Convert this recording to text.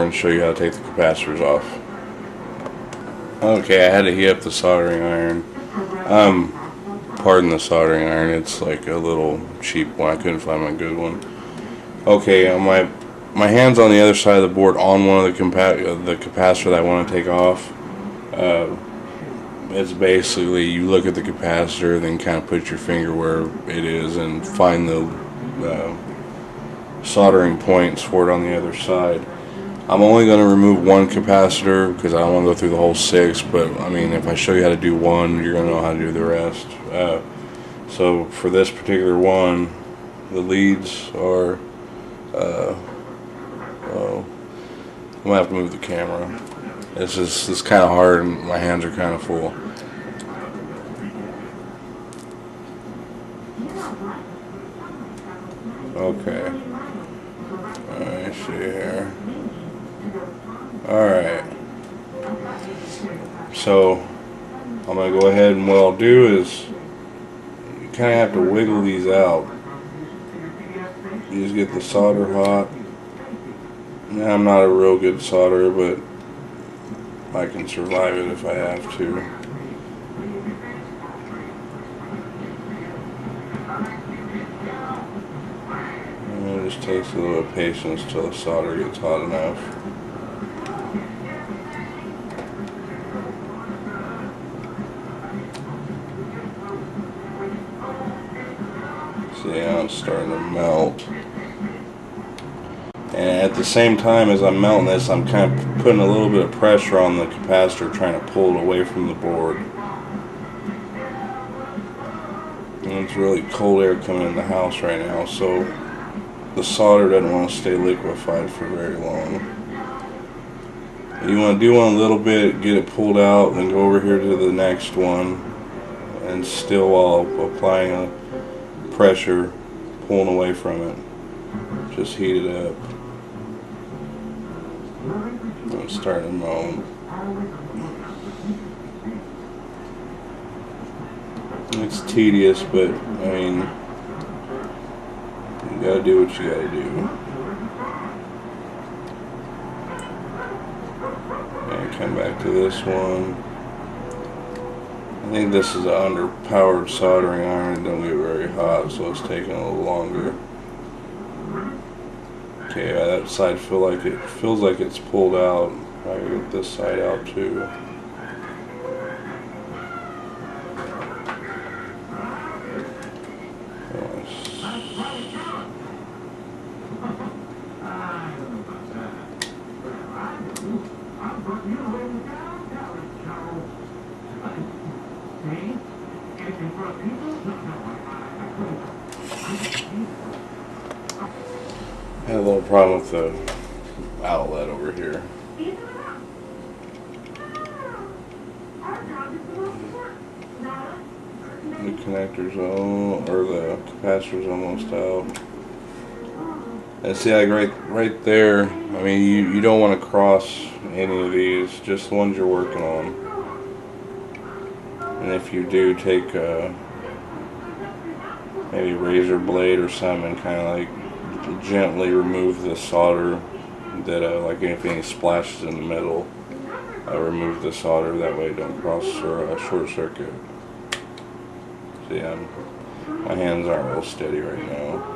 and show you how to take the capacitors off. Okay, I had to heat up the soldering iron. Pardon the soldering iron, it's like a little cheap one. I couldn't find my good one. Okay, my hand's on the other side of the board on one of the capacitor that I want to take off. It's basically you look at the capacitor, then kind of put your finger where it is and find the soldering points for it on the other side. I'm only going to remove one capacitor because I don't want to go through the whole 6, but I mean, if I show you how to do one, you're going to know how to do the rest. So for this particular one, the leads are well, I'm going to have to move the camera. It's kind of hard and my hands are kind of full. Okay. Let me see here. Alright. So, I'm going to go ahead and what I'll do is you kind of have to wiggle these out. You just get the solder hot. Now, I'm not a real good solderer, but I can survive it if I have to. And it just takes a little bit of patience till the solder gets hot enough. See, now it's starting to melt. And at the same time as I'm melting this, I'm kind of putting a little bit of pressure on the capacitor, trying to pull it away from the board. And it's really cold air coming in the house right now, so the solder doesn't want to stay liquefied for very long. You want to do one a little bit, get it pulled out, then go over here to the next one, and still while applying a pressure, pulling away from it. Just heat it up. I'm starting to melt. It's tedious, but I mean, you gotta do what you gotta do. And come back to this one. I think this is an underpowered soldering iron. It don't get very hot, so it's taking a little longer. Okay, that side feels like it's pulled out. I gotta get this side out too. I had a little problem with the outlet over here. The connector's or the capacitor's almost out. And see, like right there, I mean, you don't want to cross any of these, just the ones you're working on. And if you do, take maybe a razor blade or something and kind of like gently remove the solder that like if anything splashes in the middle, remove the solder, that way it don't cross or short circuit. See, my hands aren't real steady right now.